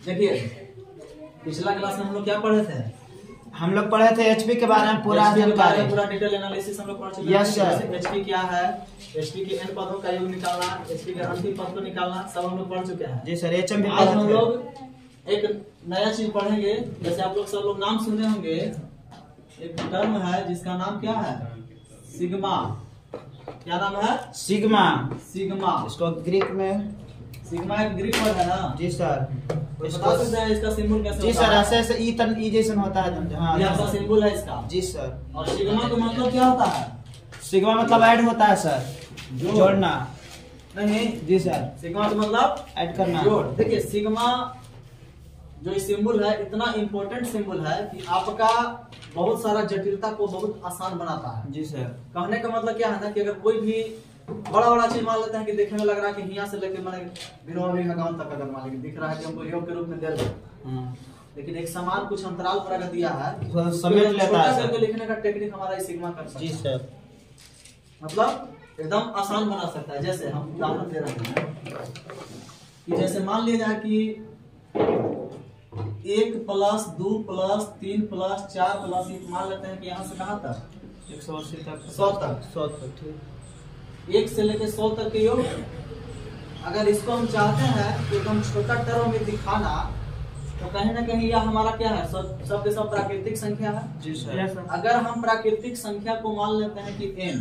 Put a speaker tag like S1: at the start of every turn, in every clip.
S1: देखिए पिछला क्लास में हम लोग क्या पढ़े थे?
S2: हम लोग पढ़े थे एचपी के बारे में पूरा जानकारी,
S1: पूरा डिटेल एनालिसिस हम लोग पढ़ चुके हैं।
S2: Yes sir.
S1: एचपी क्या है, एचपी के एन पदों का योग निकालना, एचपी के अंतिम पद को निकालना, सब हम लोग पढ़ चुके हैं।
S2: जी सर। एचएम भी
S1: आज हम लोग एक नया चीज पढ़ेंगे। जैसे आप लोग सब लोग नाम सुने होंगे, एक टर्म है जिसका नाम क्या है? सिग्मा। क्या नाम है?
S2: सिग्मा।
S1: सिग्मा।
S2: इसको ग्रीक में,
S1: सिग्मा एक ग्रीक वर्ड है ना?
S2: जी सर।
S1: बता सकते हैं इसका सिंबल कैसे
S2: जी
S1: होता
S2: सर,
S1: है?
S2: ऐसे ऐसे ई जैसन होता है। हाँ,
S1: ये आपका सिंबल है इसका।
S2: जी सर।
S1: और सिग्मा का मतलब क्या होता है?
S2: सिग्मा मतलब ऐड होता है सर, जोड़ना।
S1: नहीं
S2: जी सर।
S1: सिग्मा का मतलब
S2: ऐड करना।
S1: जोड़। देखिए सिग्मा जो सिंबल है इतना इम्पोर्टेंट सिंबल है कि आपका बहुत सारा जटिलता को बहुत आसान बनाता है।
S2: जी सर।
S1: कहने का मतलब क्या है ना कि अगर कोई भी बड़ा चीज मान लेते हैं कि देखने में लग रहा है कि यहाँ से लेके मैंने बिनोमी भगवान तक अगर मान लीजिए दिख रहा है कि हमको योग के रूप में दे रहे हैं, लेकिन एक समान कुछ अंतराल पर अगर दिया है
S2: समेट लेता है
S1: करके लिखने का टेक्निक हमारा इस सिग्मा कर सकता है।
S2: जी सर।
S1: मतलब एकदम आसान बना सकता है। जैसे हम उदाहरण दे रहे हैं कि जैसे मान लिया जाए कि 1 + 2 + 3 + 4 + 1 मान लेते हैं कि यहाँ से कहाँ तक
S2: 180 तक,
S1: 100 तक,
S2: 100 तक। ठीक।
S1: 1 से लेके 100 तक के योग। अगर इसको हम चाहते हैं तो एकदम छोटा टर्म में दिखाना, तो कहीं ना कहीं यह हमारा क्या है? सब के सब प्राकृतिक संख्या है।
S2: जी सर।
S1: अगर हम प्राकृतिक संख्या को मान लेते हैं कि n,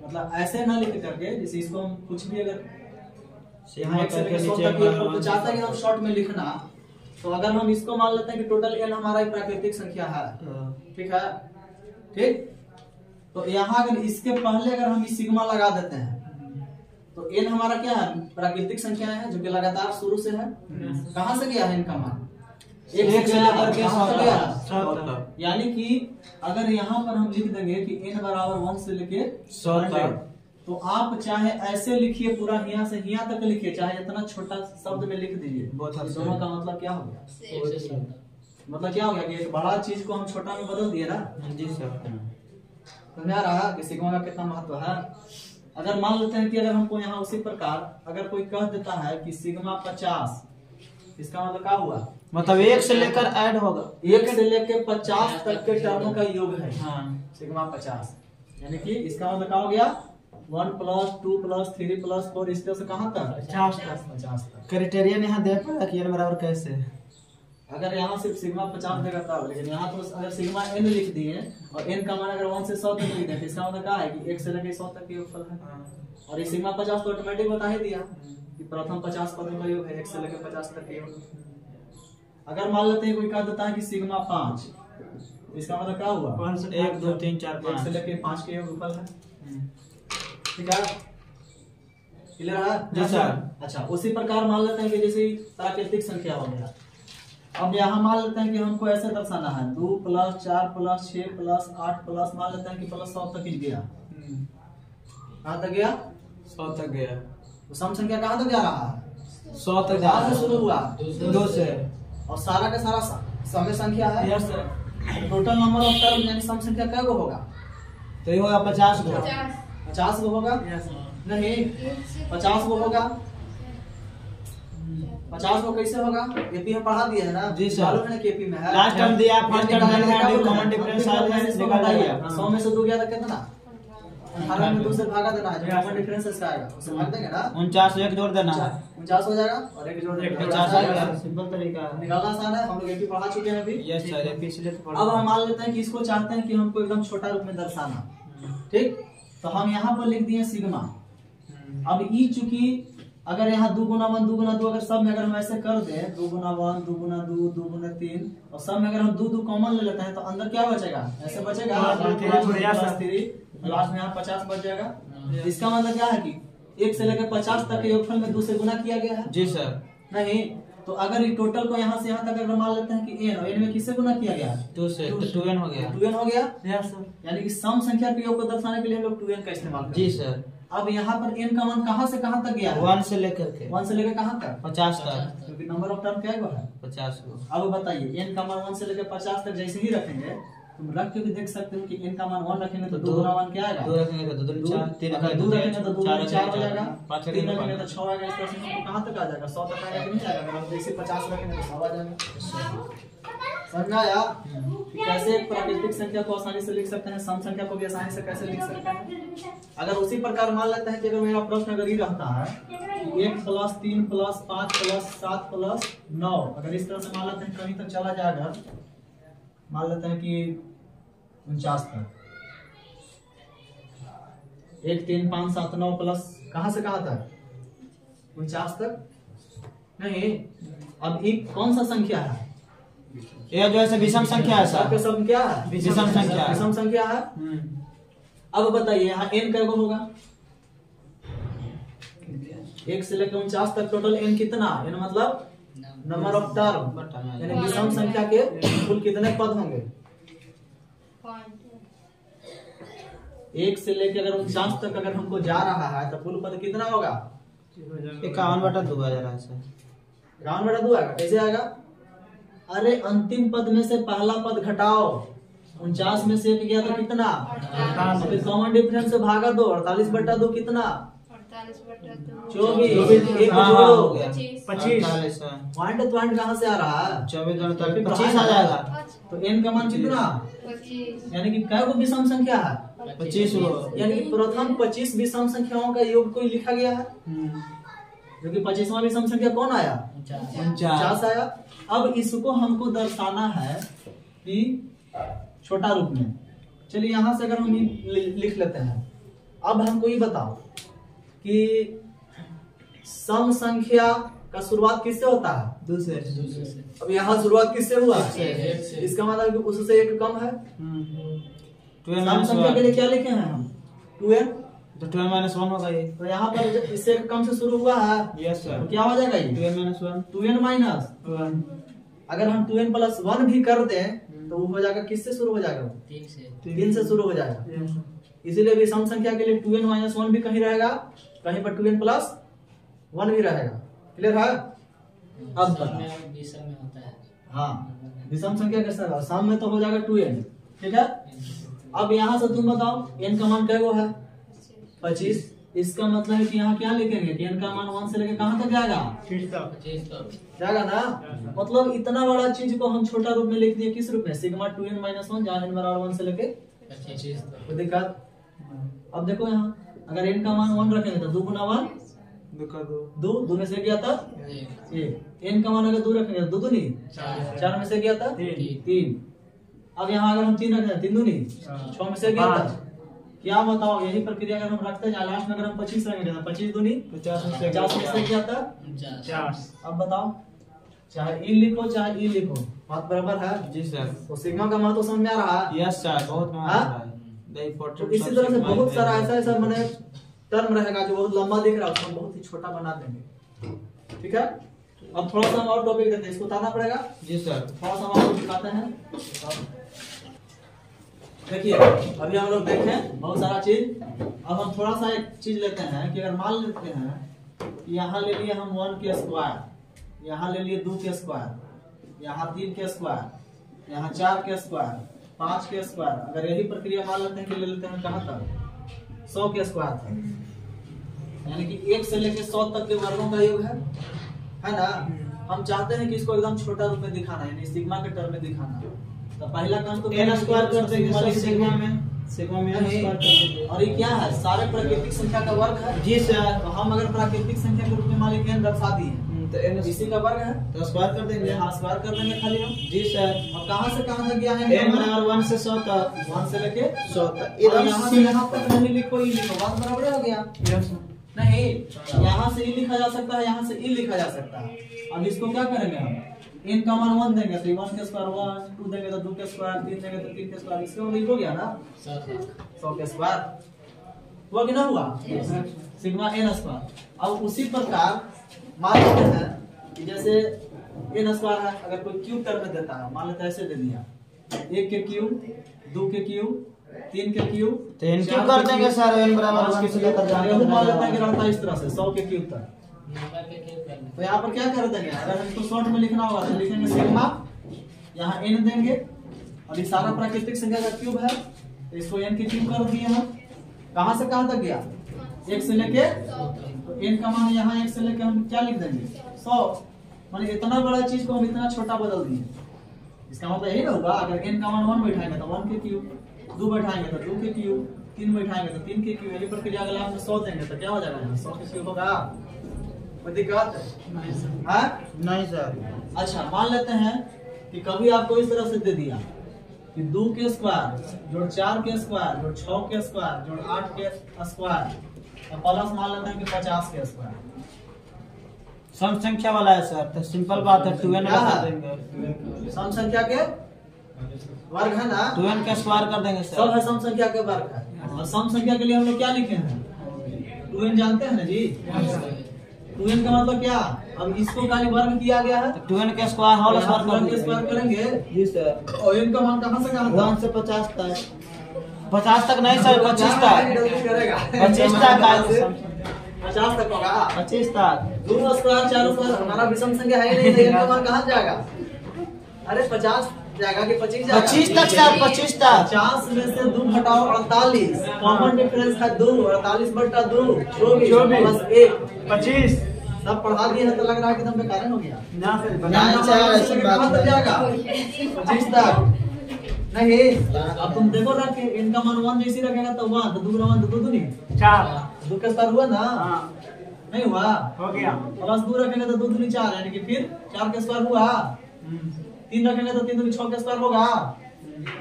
S1: मतलब ऐसे ना लिख करके, जैसे इसको हम कुछ भी अगर यहाँ 1 से लेके 100 तक तो चाहते हैं कि हम शॉर्ट में लिखना, तो अगर हम इसको मान लेते हैं कि टोटल n हमारा प्राकृतिक संख्या है, ठीक है? ठीक। तो यहाँ अगर इसके पहले अगर हम सिग्मा लगा देते हैं तो n हमारा क्या है? प्राकृतिक संख्या है जो कि लगातार शुरू से है। कहाँ से गया है n का मान? 1 से लेकर के 100 तक। यानी कि अगर यहाँ पर हम लिख देंगे कि n = 1 से लेके
S2: 100 तक,
S1: तो आप चाहे ऐसे लिखिए, पूरा यहाँ से यहाँ तक लिखिए, चाहे इतना छोटा शब्द में लिख दीजिए, दोनों का मतलब क्या हो गया? मतलब क्या हो गया कि एक बड़ा चीज को हम छोटा में बदल दिए ना।
S2: जी सर।
S1: समझ आ रहा है कि सिग्मा का कितना महत्व है? अगर मान लेते हैं कि अगर हमको यहाँ उसी प्रकार अगर कोई कह देता है कि सिग्मा 50, इसका मतलब क्या हुआ?
S2: मतलब 1 से लेकर ऐड होगा,
S1: 1 से लेकर 50 तक के टर्मों का योग है।
S2: हाँ।
S1: सिग्मा 50, यानी कि इसका मतलब क्या हो गया? 1 + 2 + 3 + 4 इस तरह से कहाँ तक? 50 तक।
S2: क्राइटेरियन यहाँ दे पड़ा कि n बराबर कैसे?
S1: अगर यहाँ सिर्फ सिग्मा 50 देगा तब, लेकिन यहाँ तो अगर सिग्मा n लिख दिए और n का मान अगर 1 से 100 तक लिख दें, इसका मतलब क्या है कि 1 से लेकर 100 तक के योगफल है। और ये सिग्मा 50 तो ऑटोमेटिक बता ही दिया कि प्रथम 50 पदों का योग है, 1 से लेकर 50 तक के योग। अगर मान लेते हैं कोई कह देता है कि सिग्मा 5, इसका मतलब क्या हुआ?
S2: 1 2 3 4 5
S1: 1 से लेकर 5 के योगफल है। ठीक है, क्लियर है?
S2: जी सर।
S1: अच्छा, उसी प्रकार मान लेते हैं कि जैसे प्राकृतिक संख्या हो गया। अब यहाँ मान लेते हैं कि हमको ऐसे दर्शाना है 2 + 4 + 6 + 8 + मान लेते हैं कि +100 तक ही गया। कहाँ तक गया?
S2: 100 तक गया।
S1: तो सम संख्या कहाँ तक जा रहा है?
S2: 100 तक जा रहा है।
S1: शुरू हुआ
S2: 2 से,
S1: और सारा का सारा समय संख्या है।
S2: Yes sir.
S1: Total number of term यानी सम संख्या कै गो होगा?
S2: तो ये होगा 50 गो।
S1: 50 गो होगा? नहीं, 50 गो होगा। 50 को कैसे होगा? एपी में पढ़ा दिए है ना?
S2: जी सर।
S1: मालूम है ना कि एपी में है।
S2: लास्ट टाइम दिया, फर्स्ट टाइम में कॉमन डिफरेंस आ गया, निकाल दिया।
S1: 100 में से 2 गया तो कितना? 18 में 2 से भागा देना है, जो कॉमन डिफरेंस इसका आएगा उसे भाग देंगे ना।
S2: 49 1 जोड़ देना है,
S1: 49 हो जाएगा और 1 जोड़ देंगे
S2: 50 आ गया। सिंपल तरीका है,
S1: निकालना आसान है। हम लोग एपी पढ़ा चुके हैं अभी।
S2: Yes sir. एपी इसलिए तो पढ़ा।
S1: अब हम मान लेते हैं कि इसको चाहते हैं कि हमको एकदम छोटा रूप में दर्शाना, ठीक? तो हम यहाँ पर लिख दिए सिग्मा। अब ई चूंकि अगर यहाँ 2 × 1 2 × 2 अगर सब में अगर हम ऐसे कर दें 2 × 1 2 × 2 2 × 3 और सब में अगर हम 2 2 कॉमन ले लेते हैं तो अंदर क्या बचेगा? ऐसे बचेगा लास्ट में यहाँ 50 बच जाएगा। इसका मतलब क्या है कि 1 से लेकर 50 तक के योगफल में 2 से गुना किया गया है।
S2: जी सर।
S1: नहीं तो अगर ये टोटल को यहाँ से यहाँ तक अगर मान लेते हैं कि n, और n में किससे गुना किया गया?
S2: 2 से, तो 2n हो गया।
S1: 2n हो गया।
S2: Yes sir.
S1: यानी कि सम संख्या के योग को दर्शाने के लिए हम लोग 2n का इस्तेमाल करते हैं।
S2: जी सर।
S1: अब यहाँ पर n का मान कहाँ से कहाँ तक गया है?
S2: 1 से लेकर के
S1: 1 से लेकर कहाँ तक?
S2: 50 तक,
S1: क्योंकि नंबर ऑफ टर्म क्या है?
S2: 50 को।
S1: अब बताइए n का मान 1 से लेकर 50 तक जैसे ही रखेंगे तुम रख के भी देख सकते हो कि n का मान 1 रखेंगे तो 2 गुना 1 क्या आएगा?
S2: 2 रखेंगे तो 2 4 3
S1: अगर 2 रखेंगे तो 2 गुना 4 हो जाएगा,
S2: 5
S1: 3 रखेंगे तो 6 आएगा। इस तरह से हमको कहां तक आ जाएगा? 100 तक आएगा कि नहीं आएगा? अगर हम जैसे 50 रखेंगे तो 100 आ जाएगा। समझ आया कि कैसे एक प्राकृतिक संख्या को आसानी से लिख सकते हैं, सम संख्या को भी आसानी से कैसे लिख सकते हैं। अगर उसी प्रकार मान लेते हैं कि अगर मेरा प्रश्न अगर ये रहता है 1 + 3 + 5 + 7 + 9, अगर इस तरह से मान लेते हैं कहीं तक चला जाएगा, मान लेते हैं कि 49 तक, 1 3 5 7 9 प्लस कहां से कहां तक? 49 तक नहीं। अब एक कौन सा संख्या है?
S2: ये जो है विषम संख्या है सर।
S1: सब क्या है?
S2: विषम संख्या है।
S1: विषम संख्या है। अब बताइए यहाँ n कैगो होगा? 1 से लेकर 49 तक टोटल n कितना? n मतलब नंबर ऑफ टर्म, यानी विषम संख्या के कुल कितने पद होंगे? 1 से लेकर अगर 49 तक अगर हमको जा रहा है तो कुल पद कितना होगा?
S2: 51/2 आ जा रहा है सर।
S1: 51/2 आएगा। कैसे आएगा? अरे अंतिम पद में से पहला पद घटाओ, 49 में से गया तो कितना? फिर कॉमन डिफरेंस से भागा दो, 48/2 कितना? 24। एक जोड़ो 25। पॉइंट कहां से आ रहा है?
S2: 25 आ जाएगा।
S1: तो n का मान कितना? यानी कि कै गो विषम संख्या है?
S2: 25 गो।
S1: यानी कि प्रथम 25 विषम संख्याओं का योग कोई लिखा गया है, जो कि 25वां विषम संख्या कौन आया? 49 आया। अब इसको हमको दर्शाना है कि छोटा रूप में। चलिए यहां से अगर हम लिख लेते हैं। अब हमको ये बताओ कि सम संख्या का शुरुआत किससे होता है?
S2: 2 से।
S1: अब यहाँ शुरुआत किससे हुआ? इसका मतलब कि उससे एक कम है। सम संख्या के लिए क्या लिखे हैं हम? 2n।
S2: तो 2n - 1 होगा ये।
S1: तो यहाँ पर इससे कम से शुरू हुआ है।
S2: Yes sir.
S1: तो क्या हो जाएगा ये?
S2: 2n - 1।
S1: 2n - 1। अगर हम 2n + 1 भी कर दें तो वो हो जाएगा किससे शुरू हो जाएगा? 3 से शुरू हो जाएगा। इसीलिए भी सम संख्या के लिए 2n - 1 भी कहीं रहेगा, कहीं पर 2n + 1 भी रहेगा। क्लियर है? अब
S3: विषम में होता है।
S1: हाँ, विषम संख्या कैसा होगा? सम में तो हो जाएगा 2n। ठीक है। अब यहाँ से तुम बताओ n का मान क्या है? 25। इसका मतलब है कि यहाँ क्या लिखेंगे कि n का मान 1 से लेकर कहां तक जाएगा?
S3: 25 तक
S1: जाएगा ना। मतलब इतना बड़ा चीज को हम छोटा रूप में लिख दिए। किस रूप में? सिग्मा 2n - 1 जहाँ n बराबर 1 से लेके
S3: 25 तक।
S1: कोई दिक्कत? अब देखो यहाँ अगर n का मान 1 रखेंगे तो 2 गुना 1 2 में से गया था 1। n का मान अगर 2 रखेंगे तो 2 दूनी 4 में से गया था 3। अब यहाँ अगर हम 3 रखेंगे 3 दूनी 6 में से गया था। क्या बताओ? यही प्रक्रिया अगर हम रखते हैं लास्ट में अगर हम 25 रखेंगे तो 25 दूनी 50 में से गया था 50। अब बताओ, चाहे ई लिखो चाहे ई लिखो, बात बराबर है।
S2: जी सर।
S1: तो सिग्मा का महत्व समझ में आ रहा है?
S2: Yes sir. बहुत
S1: तो इसी तरह से बहुत सारा ऐसा मैंने टर्म रहेगा जो बहुत लंबा दिख रहा है, उसको बहुत ही छोटा बना देंगे। ठीक है। अब थोड़ा सा हम और टॉपिक देते हैं, इसको उतारना पड़ेगा।
S2: जी सर।
S1: थोड़ा सा हम आपको दिखाते हैं। देखिए अभी हम लोग देखें बहुत सारा चीज। अब हम थोड़ा सा एक चीज लेते हैं कि अगर मान लेते हैं यहाँ ले लिए हम 1 के स्क्वायर, यहाँ ले लिए 2 के स्क्वायर, यहाँ 3 के स्क्वायर, यहाँ 4 के स्क्वायर, 5 के स्क्वायर। अगर यही प्रक्रिया मान लेते हैं कि ले लेते हैं कहाँ तक? 100 के स्क्वायर तक, यानी कि 1 से लेकर 100 तक के वर्गों का योग है ना। हम चाहते हैं कि इसको एकदम छोटा रूप में दिखाना है, यानी सिग्मा के टर्म में दिखाना। तो पहला काम तो
S2: n स्क्वायर कर देंगे सिग्मा में n स्क्वायर कर देंगे।
S1: और ये क्या है? सारे प्राकृतिक संख्या का वर्ग है।
S2: जी सर।
S1: तो हम अगर प्राकृतिक संख्या के रूप में मान लीजिए n रखा दिए
S2: तो n
S1: इसी का वर्ग है
S2: तो स्क्वायर कर देंगे।
S1: हाँ, स्क्वायर कर देंगे खाली हम।
S2: जी सर।
S1: अब कहां से कहां तक गया है?
S2: n बराबर 1 से 100 तक,
S1: 1 से लेके
S2: 100 तक।
S1: इधर यहाँ से यहाँ तक नहीं लिखो, ई लिखो, बात बराबर हो गया। नहीं, यहाँ से ई लिखा जा सकता है, यहाँ से ई लिखा जा सकता है। अब इसको क्या करेंगे हम? n का मान 1 देंगे तो 1 के स्क्वायर 1, 2 देंगे तो 2 के स्क्वायर, 3 देंगे तो 3 के स्क्वायर। इसका मतलब हो गया ना 100 के स्क्वायर। हुआ कि ना हुआ? Sigma n square. अब उसी प्रकार मान लेते हैं कि जैसे n स्क्वायर है, अगर कोई क्यूब टर्म में देता है, मान लेते हैं ऐसे दे दिया 1 के क्यूब, 2 के क्यूब, 3 के क्यूब,
S2: तो n क्यूब कर देंगे सर। n बराबर 1 से लेकर
S1: मान लेते हैं कि रहता है इस तरह से 100 के क्यूब तक। तो यहाँ पर क्या कर देंगे? अगर हमको शॉर्ट में लिखना होगा तो लिखेंगे सिग्मा, यहाँ n देंगे और ये सारा प्राकृतिक संख्या का क्यूब है, तो इसको n के क्यूब कर दिए हम। कहां से कहां तक गया? 1 से लेके, तो n का मान यहाँ 1 से लेके हम क्या लिख देंगे 100। माने इतना बड़ा चीज को हम इतना छोटा बदल दिए। इसका मतलब यही ना होगा, अगर n का मान 1 बैठाएंगे तो 1 के क्यूब, 2 बैठाएंगे तो 2 के क्यूब, 3 बैठाएंगे तो 3 के क्यूब, यही प्रक्रिया अगर हम 100 देंगे तो क्या हो जाएगा? 100 के क्यूब होगा। कोई दिक्कत है?
S2: नहीं सर।
S1: अच्छा, मान लेते हैं कि कभी आपको इस तरह से दे दिया कि 2 के स्क्वायर जोड़ 4 के स्क्वायर जोड़ 6 के स्क्वायर जोड़ 8 के स्क्वायर, तो प्लस मान लेते हैं कि 50 के स्क्वायर।
S2: सम संख्या वाला है सर, तो सिंपल बात है 2n कर देंगे।
S1: सम संख्या के वर्ग है ना,
S2: 2n का स्क्वायर कर देंगे सर।
S1: सब है सम संख्या के वर्ग है। और सम संख्या के लिए हम लोग क्या लिखे हैं? 2n जानते हैं ना जी। 2n का मतलब क्या? अब इसको खाली वर्ग किया गया है,
S2: 2n का स्क्वायर होल
S1: स्क्वायर करेंगे
S2: जी सर।
S1: और n का मान कहां से कहां तक?
S2: 1 से 50 तक। 50 तक नहीं सर, 25 तक।
S1: करेगा
S2: 25 तक
S1: 50 तक होगा।
S2: 25 तक।
S1: 2 स्क्वायर 4 स्क्वायर हमारा विषम संख्या है ही नहीं, n का मान कहां जाएगा? अरे 50 जाएगा कि 25 जाएगा?
S2: 25 तक सर, 25 तक।
S1: 50 में से 2 घटाओ 48, कॉमन डिफरेंस है 2, 48 बटा 2 24 प्लस 1
S2: 25।
S1: सब पढ़ा दिए हैं तो लग रहा है कि एकदम बेकार हो गया।
S2: ना सर,
S1: नहीं सर, ऐसी बात नहीं जाएगा 25 तक नहीं। अब तुम देखो ना कि इनका मान 1 जैसी रखेगा तो 1, तो 2 गुना 1 तो 2 दूनी
S2: 4।
S1: 2 के स्क्वायर हुआ ना?
S2: हां,
S1: नहीं हुआ?
S2: हो गया।
S1: प्लस 2 रखेंगे तो 2 दूनी 4, यानी कि फिर 4 के स्क्वायर हुआ। 3 रखेंगे तो 3 दूनी 6 के स्क्वायर होगा।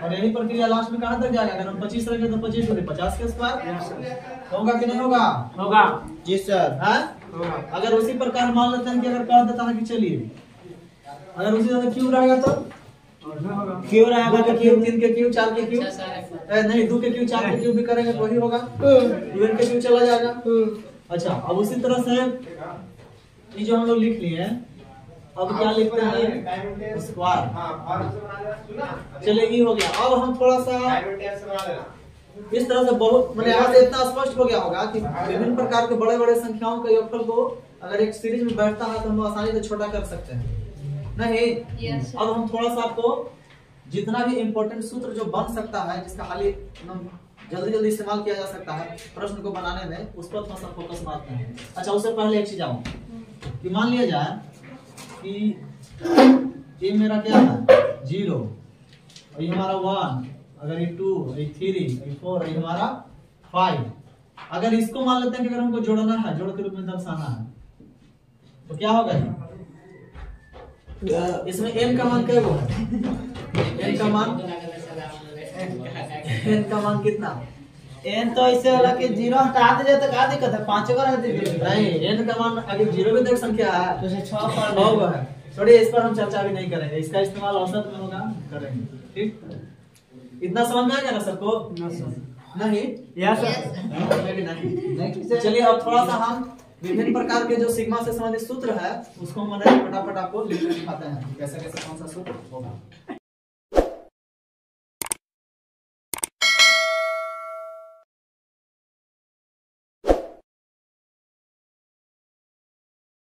S1: और यही प्रक्रिया लास्ट में कहां तक जाएगा? अगर हम 25 रखेंगे तो 25 दूनी 50 के स्क्वायर होगा कि नहीं होगा?
S2: होगा जी सर।
S1: हैं?
S2: होगा।
S1: अगर उसी प्रकार मान लेते हैं कि अगर कह देता है कि चलिए अगर उसी तरह क्यूब रहेगा तो
S2: क्यों रहेगा?
S1: 2 के क्यूब, 3 के क्यूब, 4 के क्यूब,
S3: अच्छा सर,
S1: नहीं 2 के क्यूब 4 के क्यूब भी करेंगे तो वही होगा, 2n के क्यूब चला जाएगा। अच्छा, अब उसी तरह से ये जो हम लोग लिख लिए हैं, अब क्या लिखते हैं? स्क्वायर। चलिए ये हो गया। अब हम थोड़ा सा इस तरह से बहुत मैंने यहाँ से इतना स्पष्ट हो गया होगा कि विभिन्न प्रकार के बड़े बड़े संख्याओं के योगफल को अगर एक सीरीज में बैठता है तो हम आसानी से छोटा कर सकते हैं नहीं। अब हम थोड़ा सा आपको जितना भी इम्पोर्टेंट सूत्र जो बन सकता है, जिसका खाली जल्दी जल्दी इस्तेमाल किया जा सकता है प्रश्न को बनाने में, उस पर थोड़ा सा फोकस मारते हैं। अच्छा, उससे पहले एक चीज आऊँ कि मान लिया जाए कि ये मेरा क्या है 0 और ये हमारा 1, अगर ये 2, ये 3, ये 4, ये हमारा 5। अगर इसको मान लेते हैं कि अगर हमको जोड़ना है, जोड़ के रूप में दर्शाना है, तो क्या होगा? इसमें n का मान क्या है? n का मान कितना?
S2: n तो ऐसे वाला कि 0 हटा दे तो क्या दिक्कत है? 5 को रख दे।
S1: नहीं, n का मान अगर 0 भी देख संख्या है
S2: तो 6 पर
S1: होगा। छोड़िए, इस पर हम चर्चा भी नहीं करेंगे, इसका इस्तेमाल औसत में होगा करेंगे। ठीक, इतना समझ में आ गया ना सबको? नहीं
S2: यस
S1: नहीं। चलिए अब थोड़ा सा हम विभिन्न प्रकार के जो सिग्मा से संबंधित सूत्र है उसको मैंने फटाफट आपको लिख के दिखाते हैं कैसे कैसे कौन सा सूत्र होगा।